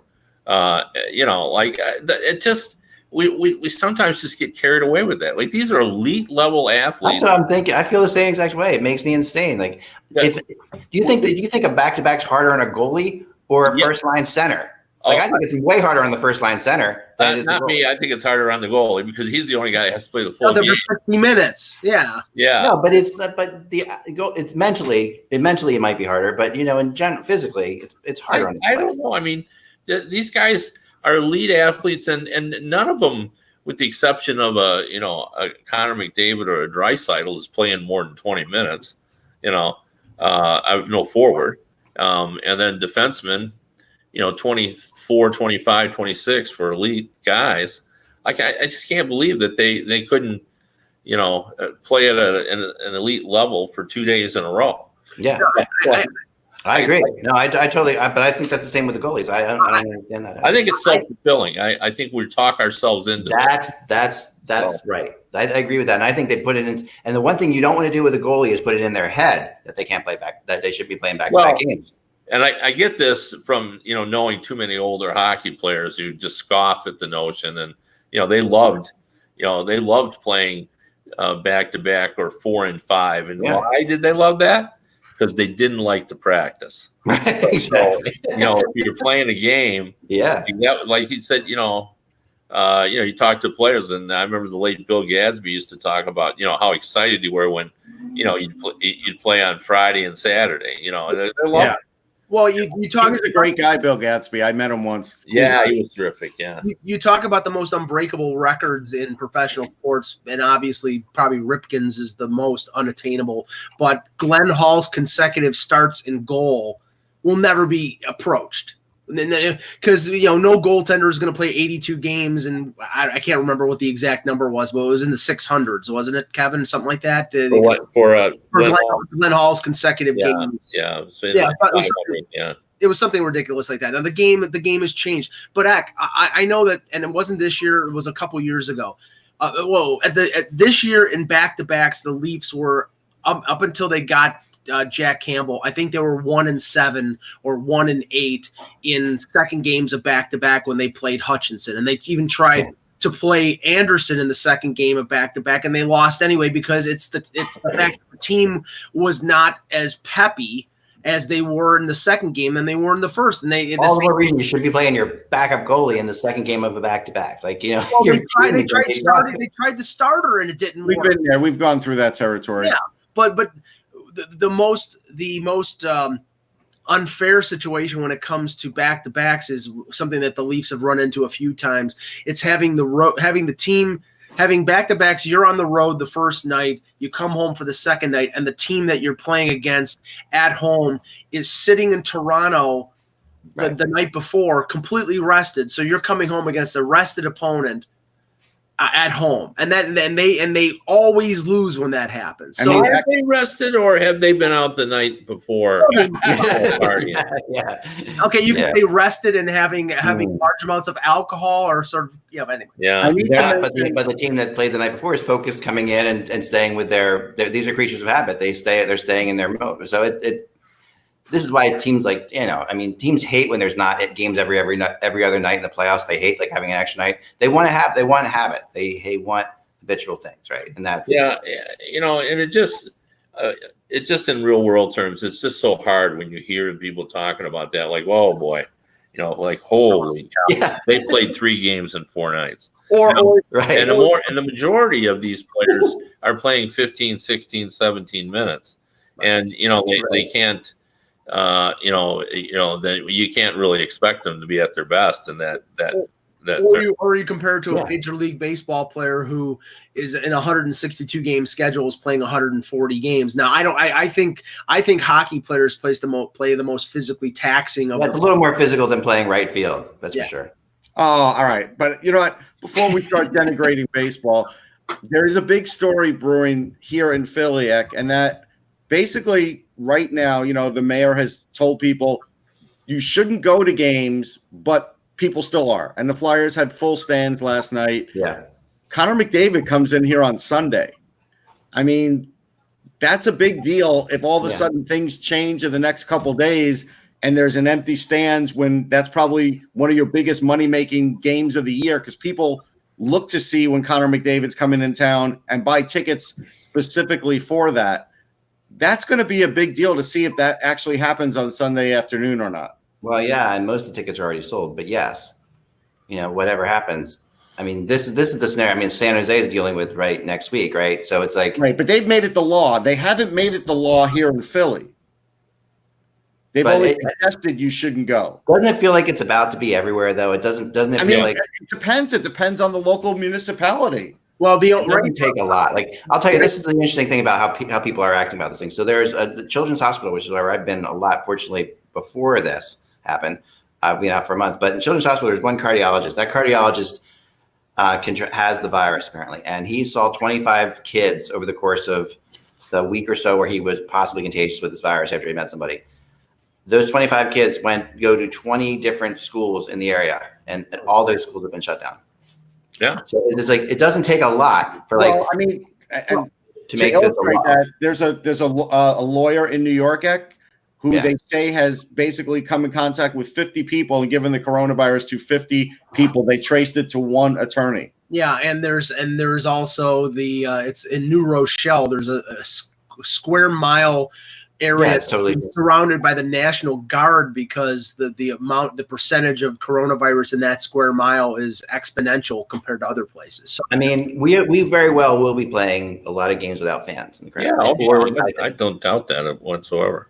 C: You know, like it just we sometimes just get carried away with that. Like these are elite level athletes.
D: That's what I'm thinking. I feel the same exact way. It makes me insane. Like, do you think a back-to-back's harder on a goalie or a first-line center? Like, I think it's way harder on the first-line center.
C: Not me. I think it's harder on the goalie because he's the only guy that has to play the full game.
A: 50 minutes. Yeah.
D: No, but it's mentally it might be harder, but you know, in general, physically, it's harder on the
C: I don't know. I mean, these guys are elite athletes, and none of them, with the exception of a Connor McDavid or a Draisaitl, is playing more than 20 minutes. You know, I have no forward, and then defensemen, you know, 24, 25, 26 for elite guys. Like I just can't believe that they couldn't, you know, play at an elite level for 2 days in a row.
D: Yeah. I agree. No, I totally. But I think that's the same with the goalies. I don't understand that.
C: I think it's self-fulfilling. I think we talk ourselves into
D: that's right. I agree with that. And I think they put it in. And the one thing you don't want to do with a goalie is put it in their head that they can't play back. That they should be playing back-to-back games.
C: And I get this from knowing too many older hockey players who just scoff at the notion, and they loved playing back-to-back or 4 and 5. And why did they love that? Because they didn't like to practice.
D: Exactly.
C: So, if you're playing a game, like he said, you talk to players, and I remember the late Bill Gadsby used to talk about, how excited you were when, you'd play on Friday and Saturday. They loved it.
A: Well, you talk.
B: He was a great guy, Bill Gadsby. I met him once.
C: Yeah, he was terrific. Yeah.
A: You talk about the most unbreakable records in professional sports, and obviously, probably Ripken's is the most unattainable. But Glenn Hall's consecutive starts in goal will never be approached, because no goaltender is going to play 82 games, and I can't remember what the exact number was, but it was in the 600s, wasn't it, Kevin? Something like that.
C: For
A: Glenn Hall's consecutive games.
C: Yeah.
A: It was something ridiculous like that. Now the game has changed, but I know that, and it wasn't this year; it was a couple years ago. This year in back-to-backs, the Leafs were up until they got Jack Campbell. I think they were 1-7 or 1-8 in second games of back-to-back when they played Hutchinson, and they even tried to play Anderson in the second game of back-to-back, and they lost anyway because it's the fact that the team was not as peppy as they were in the second game than they were in the first. And all
D: the more reason you should be playing your backup goalie in the second game of the back-to-back. Like, they tried
A: the starter and it didn't work.
B: We've been there. We've gone through that territory.
A: Yeah, but the most unfair situation when it comes to back-to-backs is something that the Leafs have run into a few times. It's having the team having back-to-backs. You're on the road the first night, you come home for the second night, and the team that you're playing against at home is sitting in Toronto the night before, completely rested. So you're coming home against a rested opponent at home, and they always lose when that happens.
C: So have they rested, or have they been out the night before?
A: Okay, you can be rested and having large amounts of alcohol, or sort of anyway.
D: But the team that played the night before is focused, coming in and staying with their these are creatures of habit. They're staying in their mode. So this is why teams teams hate when there's not games every other night in the playoffs. They hate having an extra night. They want to have it. They want habitual things, right? And that's
C: and it just in real world terms, it's just so hard when you hear people talking about that, like, oh boy, holy cow, they played 3 games in 4 nights. And the majority of these players are playing 15, 16, 17 minutes. And they can't that you can't really expect them to be at their best, and
A: or you compare it to a Major League Baseball player who is in a 162 game schedule is playing 140 games. Now, I think hockey players play the most physically taxing of.
D: It's a little more physical than playing right field. That's for sure.
B: Oh, all right. But you know what? Before we start denigrating baseball, there is a big story brewing here in Philly, and that basically right now, the mayor has told people you shouldn't go to games, but people still are. And the Flyers had full stands last night.
D: Yeah.
B: Connor McDavid comes in here on Sunday. I mean, that's a big deal if all of a sudden things change in the next couple days and there's an empty stands when that's probably one of your biggest money-making games of the year, because people look to see when Connor McDavid's coming in town and buy tickets specifically for that. That's going to be a big deal to see if that actually happens on Sunday afternoon or not.
D: Well, yeah, and most of the tickets are already sold, but yes, whatever happens. I mean, this is the scenario. I mean, San Jose is dealing with next week, right? So it's like
B: right, but they've made it the law. They haven't made it the law here in Philly. They've always suggested you shouldn't go.
D: Doesn't it feel like it's about to be everywhere, though? It doesn't it feel like
B: it depends. It depends on the local municipality.
D: Well, it doesn't take a lot. Like, I'll tell you, this is the interesting thing about how people are acting about this thing. So there's the Children's Hospital, which is where I've been a lot, fortunately, before this happened. I've been out for a month. But in Children's Hospital, there's one cardiologist. That cardiologist has the virus, apparently. And he saw 25 kids over the course of the week or so where he was possibly contagious with this virus after he met somebody. Those 25 kids go to 20 different schools in the area, and all those schools have been shut down.
C: Yeah.
D: So it's like it doesn't take a lot for
B: to make this a law. There's a lawyer in New York who they say has basically come in contact with 50 people and given the coronavirus to 50 people. They traced it to one attorney.
A: Yeah, and there's also the it's in New Rochelle. There's a square mile area
D: totally
A: surrounded by the National Guard because the percentage of coronavirus in that square mile is exponential compared to other places. So
D: I mean, we very well will be playing a lot of games without fans.
C: I don't doubt that whatsoever.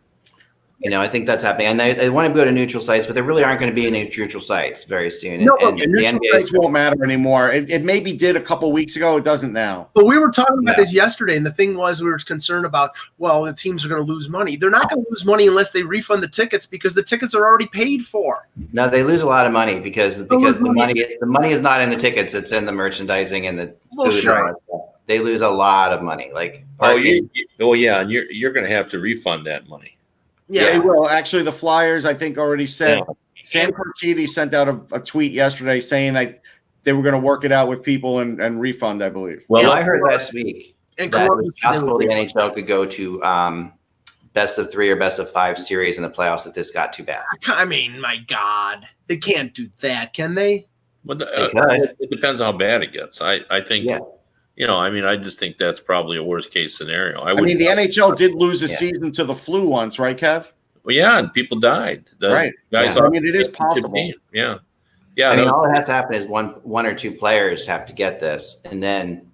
D: I think that's happening. And they want to go to neutral sites, but there really aren't going to be any neutral sites very soon.
B: No, neutral sites won't matter anymore. It maybe did a couple weeks ago. It doesn't now.
A: But we were talking about this yesterday, and the thing was we were concerned about, the teams are going to lose money. They're not going to lose money unless they refund the tickets because the tickets are already paid for.
D: No, they lose a lot of money because the money is not in the tickets. It's in the merchandising and the food.
A: Sure.
D: They lose a lot of money. Like
C: and you're going to have to refund that money.
B: Yeah, they will. Actually, the Flyers, I think, already said. Yeah. Sam Porchidi sent out a tweet yesterday saying that they were going to work it out with people and refund, I believe.
D: Well, I heard last week that it was possible the NHL could go to best of 3 or best of 5 series in the playoffs if this got too bad.
A: I mean, my God, they can't do that, can they?
C: Well, it depends how bad it gets. I think. Yeah. I just think that's probably a worst case scenario.
B: I mean, the NHL did lose a season to the flu once, right, Kev?
C: Well, yeah, and people died.
B: Right.
C: Guys
B: it is possible.
C: Yeah.
D: I mean, all that has to happen is one or two players have to get this, and then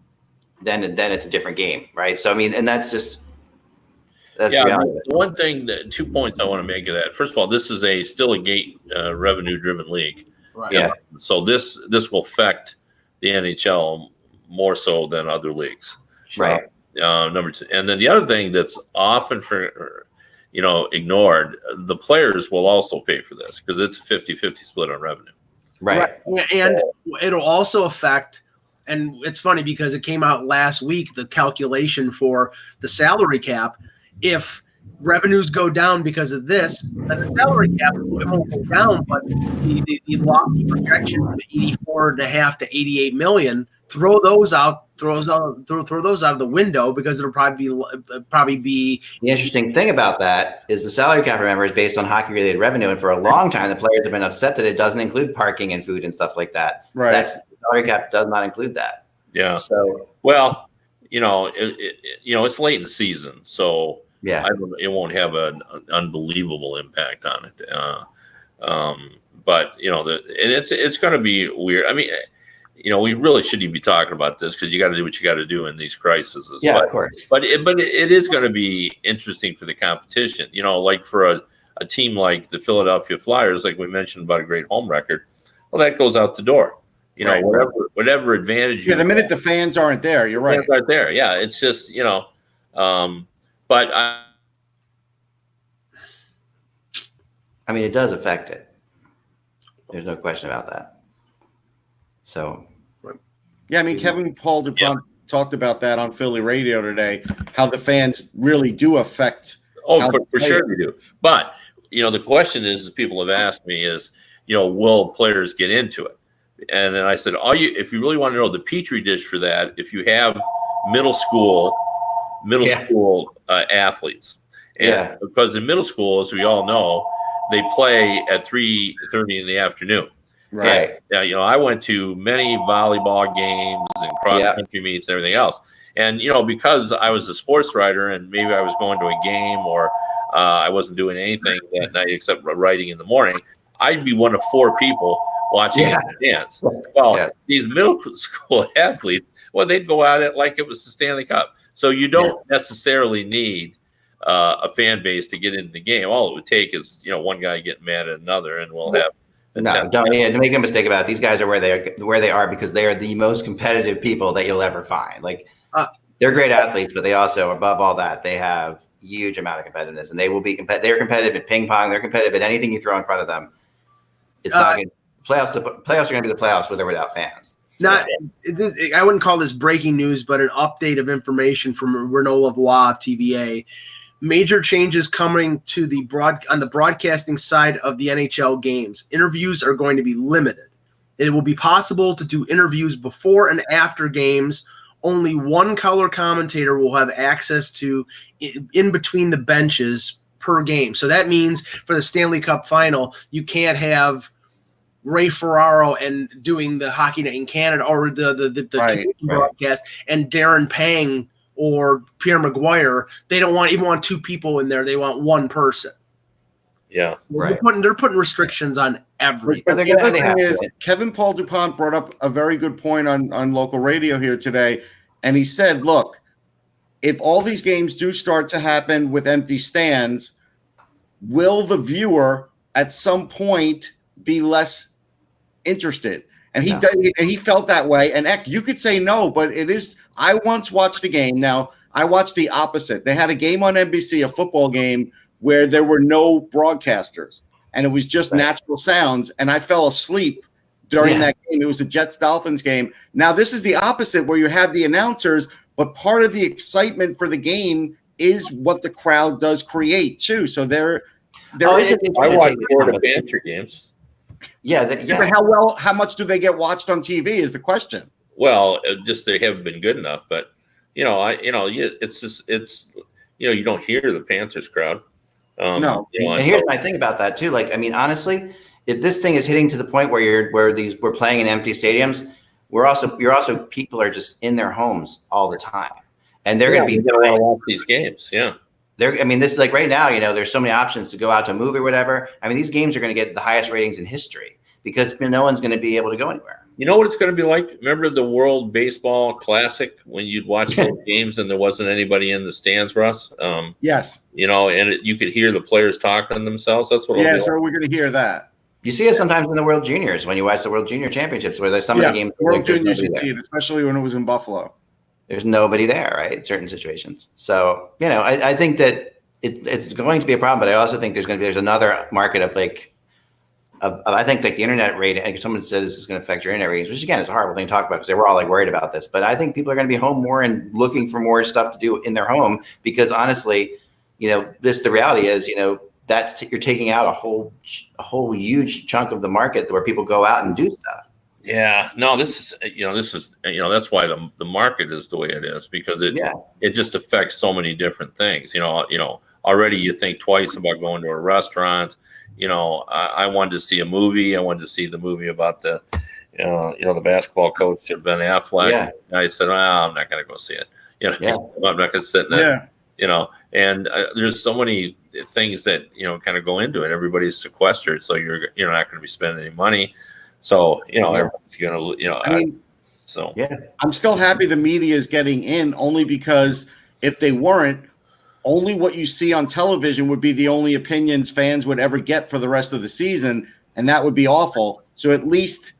D: it's a different game, right? So, I mean, and that's reality.
C: One thing, 2 points I want to make of that. First of all, this is still a gate revenue-driven league.
A: Right.
D: Yeah.
C: So this will affect the NHL more so than other leagues.
D: Right.
C: Number 2. And then the other thing that's often ignored, the players will also pay for this because it's a 50-50 split on revenue.
D: Right.
A: And it'll also affect, and it's funny because it came out last week, the calculation for the salary cap. If revenues go down because of this, then the salary cap won't go down, but the lofty projections of 84.5 to 88 million, throw those out of the window because it'll probably be. The
D: interesting thing about that is the salary cap, remember, is based on hockey related revenue, and for a long time the players have been upset that it doesn't include parking and food and stuff like that.
B: Right.
D: The salary cap does not include that.
C: Yeah.
D: So
C: it's late in the season, so
D: yeah,
C: it won't have an unbelievable impact on it. But it's going to be weird. I mean. We really shouldn't even be talking about this because you got to do what you got to do in these crises.
D: Yeah, of course.
C: But it is going to be interesting for the competition. Like for a team like the Philadelphia Flyers, like we mentioned about a great home record, well, that goes out the door. You know, whatever advantage.
B: Yeah, the minute the fans aren't there, you're right.
C: Right there. Yeah, it's just but
D: I mean, it does affect it. There's no question about that. So,
B: yeah, I mean, Kevin Paul DuPont talked about that on Philly radio today, how the fans really do affect.
C: Oh, for sure they do. But, the question is, people have asked me is, will players get into it? And then I said, if you really want to know the petri dish for that, if you have middle school athletes, and because in middle school, as we all know, they play at 3:30 in the afternoon.
B: Right.
C: And, I went to many volleyball games and cross country meets and everything else. And, because I was a sports writer and maybe I was going to a game or I wasn't doing anything that night except writing in the morning, I'd be one of 4 people watching it dance. Well, these middle school athletes, they'd go at it like it was the Stanley Cup. So you don't necessarily need a fan base to get into the game. All it would take is, one guy getting mad at another, and we'll have.
D: Don't make a mistake about it. These guys are where they are because they are the most competitive people that you'll ever find. Like they're great athletes, but they also, above all that, they have huge amount of competitiveness, and they will be they're competitive at ping pong. They're competitive at anything you throw in front of them. It's not good. Playoffs are going to be the playoffs with or without fans.
A: I wouldn't call this breaking news, but an update of information from Renaud Lavoie of TVA. Major changes coming to on the broadcasting side of the NHL games. Interviews are going to be limited. It will be possible to do interviews before and after games. Only one color commentator will have access to in between the benches per game. So that means for the Stanley Cup final, you can't have Ray Ferraro and doing the Hockey Night in Canada or the Canadian broadcast and Darren Pang or Pierre Maguire. They don't want 2 people in there. They want 1 person.
C: Yeah,
A: They're putting restrictions on everything.
B: But the other thing is, Kevin Paul DuPont brought up a very good point on local radio here today, and he said, look, if all these games do start to happen with empty stands, will the viewer at some point be less interested? And he felt that way. And you could say no, but it is. I once watched a game. Now I watched the opposite. They had a game on NBC, a football game where there were no broadcasters and it was just natural sounds. And I fell asleep during that game. It was a Jets-Dolphins game. Now this is the opposite where you have the announcers, but part of the excitement for the game is what the crowd does create too. So I
C: watch Florida Panther games.
B: But how much do they get watched on TV is the question.
C: Well, just they haven't been good enough. But it's just you don't hear the Panthers crowd.
D: No, and here's my thing about that too. Like, I mean, honestly, if this thing is hitting to the point where we're playing in empty stadiums, people are just in their homes all the time, and they're going to be
C: watch these games. Yeah.
D: This is like right now, there's so many options to go out to a movie or whatever. I mean, these games are going to get the highest ratings in history because no one's going to be able to go anywhere.
C: You know what it's going to be like? Remember the World Baseball Classic when you'd watch those games and there wasn't anybody in the stands, Russ?
B: Yes.
C: And you could hear the players talking to themselves. That's what.
B: Yeah, so we're going to hear that.
D: You see it sometimes in the World Juniors when you watch the World Junior Championships where there's some of the games.
B: World Juniors, you see it, especially when it was in Buffalo.
D: There's nobody there, right? In certain situations. So, I think that it's going to be a problem, but I also think there's another market of I think like the internet rate. Like someone said this is going to affect your internet ratings, which again is a horrible thing to talk about because they were all like worried about this. But I think people are going to be home more and looking for more stuff to do in their home because honestly, the reality is, that you're taking out a whole huge chunk of the market where people go out and do stuff.
C: Yeah, no, this is that's why the market is the way it is because it just affects so many different things. Already you think twice about going to a restaurant. I wanted to see a movie. I wanted to see the movie about the basketball coach Ben Affleck. Yeah. And I said, I'm not going to go see it. I'm not going to sit in that. And there's so many things that kind of go into it. Everybody's sequestered, so you're not going to be spending any money. So everybody's going to I'm
B: still happy the media is getting in only because if they weren't, only what you see on television would be the only opinions fans would ever get for the rest of the season, and that would be awful. So at least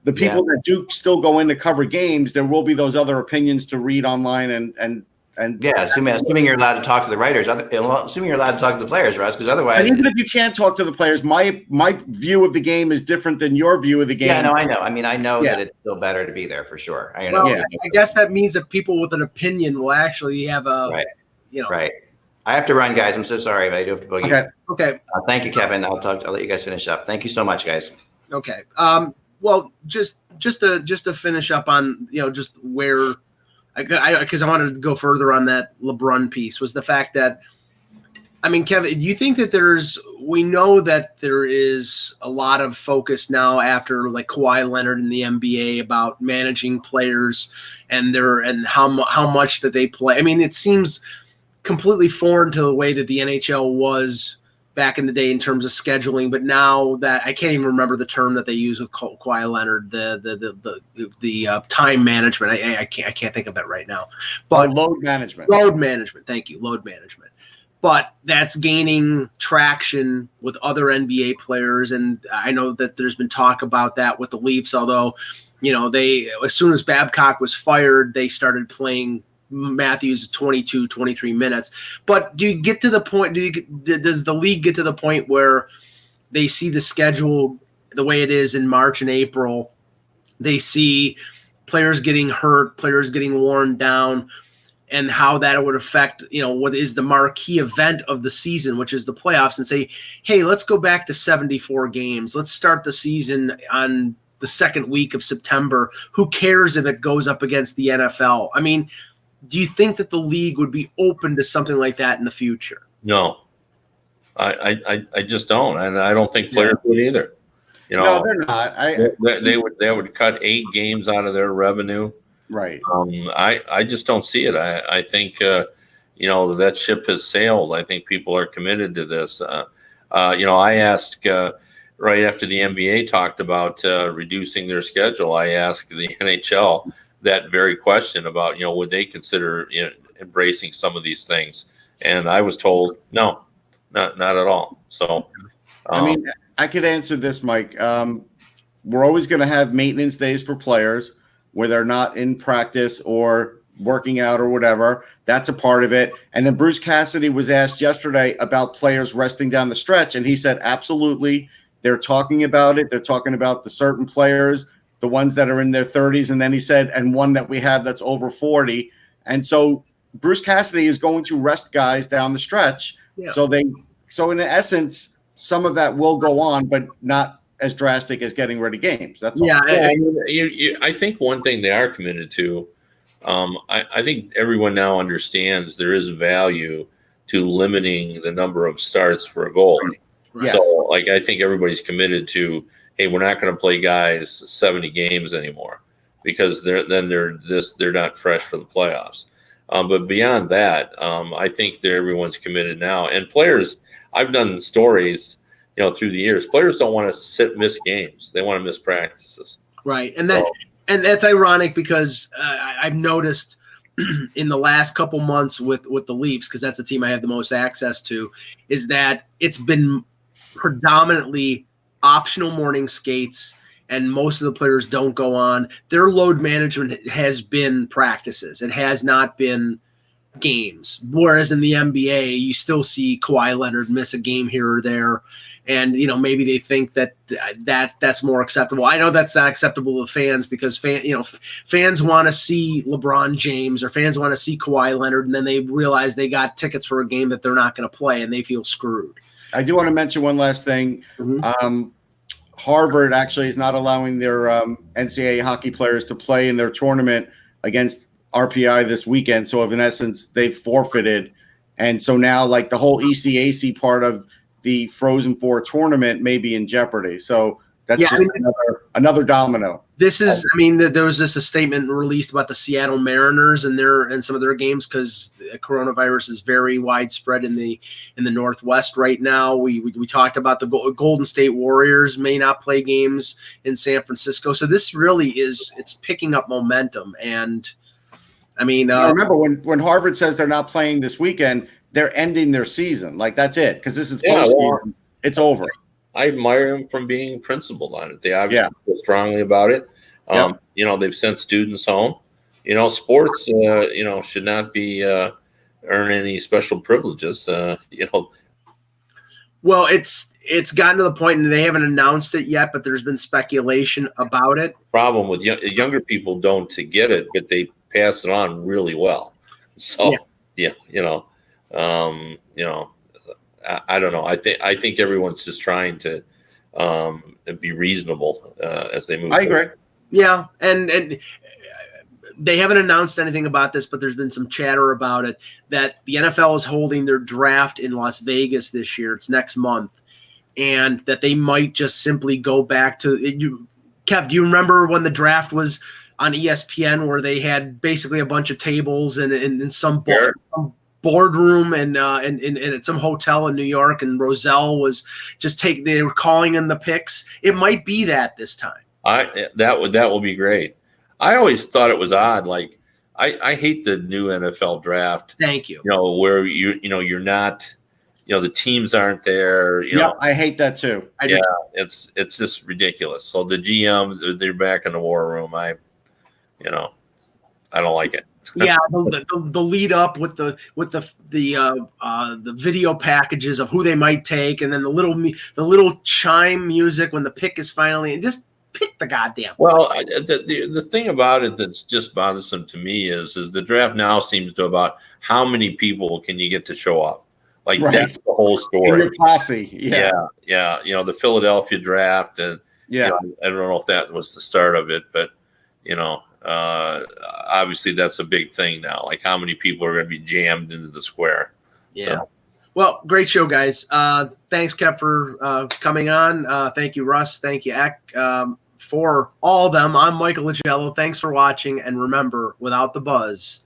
B: the people that do still go in to cover games, there will be those other opinions to read online and
D: assuming you're allowed to talk to the writers, assuming you're allowed to talk to the players, Russ, because otherwise.
B: And even if you can't talk to the players, my view of the game is different than your view of the game.
D: Yeah, no, I know. I mean, I know that it's still better to be there for sure.
A: I guess that means that people with an opinion will actually have a,
D: Right. I have to run, guys. I'm so sorry, but I do have to boogie.
A: Okay.
D: Thank you, Kevin. I'll let you guys finish up. Thank you so much, guys.
A: Okay. Well, just to finish up on just where, because I wanted to go further on that LeBron piece, was the fact that, I mean, Kevin, do you think that we know that there is a lot of focus now after like Kawhi Leonard in the NBA about managing players and how much that they play. I mean, it seems completely foreign to the way that the NHL was back in the day in terms of scheduling, but now that I can't even remember the term that they use with Kawhi Leonard, the time management. I can't think of it right now. But
B: load management.
A: Thank you, load management. But that's gaining traction with other NBA players, and I know that there's been talk about that with the Leafs. Although, they as soon as Babcock was fired, they started playing Matthews 22, 23 minutes. But do you get to the point, does the league get to the point where they see the schedule the way it is in March and April? They see players getting hurt, players getting worn down, and how that would affect, what is the marquee event of the season, which is the playoffs, and say, hey, let's go back to 74 games. Let's start the season on the second week of September. Who cares if it goes up against the NFL? I mean, do you think that the league would be open to something like that in the future?
C: No, I just don't, and I don't think players would either.
B: No, they're not.
C: They would cut 8 games out of their revenue.
B: Right.
C: I just don't see it. I think that ship has sailed. I think people are committed to this. I asked right after the NBA talked about reducing their schedule. I asked the NHL that very question about, would they consider embracing some of these things? And I was told, no, not at all. So,
B: I mean, I could answer this, Mike. We're always going to have maintenance days for players where they're not in practice or working out or whatever. That's a part of it. And then Bruce Cassidy was asked yesterday about players resting down the stretch. And he said, absolutely. They're talking about it. They're talking about the certain players, the ones that are in their 30s. And then he said, and one that we have that's over 40. And so Bruce Cassidy is going to rest guys down the stretch. Yeah. So in essence, some of that will go on, but not as drastic as getting rid of games. That's all.
C: I think one thing they are committed to, I think everyone now understands there is value to limiting the number of starts for a goal.
B: Yes.
C: So, I think everybody's committed to, hey, we're not going to play guys 70 games anymore because they're not fresh for the playoffs. But beyond that, I think that everyone's committed now. And players, I've done stories, through the years. Players don't want to miss games; they want to miss practices.
A: Right, and that's ironic because I've noticed in the last couple months with the Leafs, because that's the team I have the most access to, is that it's been predominantly optional morning skates, and most of the players don't go on. Their load management has been practices. It has not been games. Whereas in the NBA, you still see Kawhi Leonard miss a game here or there. And, maybe they think that's more acceptable. I know that's not acceptable to fans because fans want to see LeBron James or fans want to see Kawhi Leonard, and then they realize they got tickets for a game that they're not going to play, and they feel screwed.
B: I do want to mention one last thing. Mm-hmm. Harvard actually is not allowing their NCAA hockey players to play in their tournament against RPI this weekend. So, in essence, they've forfeited. And so now, the whole ECAC part of the Frozen Four tournament may be in jeopardy. So that's just another domino.
A: This is, there was just a statement released about the Seattle Mariners and some of their games because coronavirus is very widespread in the Northwest right now. We talked about the Golden State Warriors may not play games in San Francisco. So this really it's picking up momentum. And remember
B: when Harvard says they're not playing this weekend, they're ending their season. Like that's it, because this is
C: Yeah,
B: postseason.
C: well,
B: It's over.
C: I admire them from being principled on it. They obviously feel strongly about it. You know, they've sent students home. You know, sports, you know, should not be earn any special privileges. You know,
A: Well, it's gotten to the point, and they haven't announced it yet, but there's been speculation about it.
C: problem with younger people don't to get it, but they pass it on really well. So yeah, you know, I don't know. I think everyone's just trying to be reasonable as they move.
B: I agree.
A: Yeah, and they haven't announced anything about this, but there's been some chatter about it that the NFL is holding their draft in Las Vegas this year. It's next month, and that they might just simply go back to you. Kev, do you remember when the draft was on ESPN, where they had basically a bunch of tables and in some boardroom and at some hotel in New York, and Roselle was just they were calling in the picks? It might be that this time.
C: That will be great. I always thought it was odd. Like I hate the new NFL draft.
A: Thank you.
C: You know, where you're not, you know, the teams aren't there. You know,
B: I hate that too.
C: It's just ridiculous. So the GM, they're back in the war room. I don't like it.
A: Yeah, the lead up with the video packages of who they might take, and then the little chime music when the pick is finally, and just pick the goddamn.
C: Well, the thing about it that's just bothersome to me is the draft now seems to about how many people can you get to show up. Like that's the whole story.
B: In your posse.
C: Yeah. You know, the Philadelphia draft, and you know, I don't know if that was the start of it, but you know, obviously that's a big thing now. Like how many people are going to be jammed into the square?
A: Yeah.
C: So.
A: Well, great show, guys. Thanks, Kev, for coming on. Thank you, Russ. Thank you, Eck. For all of them, I'm Michael Lagello. Thanks for watching, and remember, without the buzz,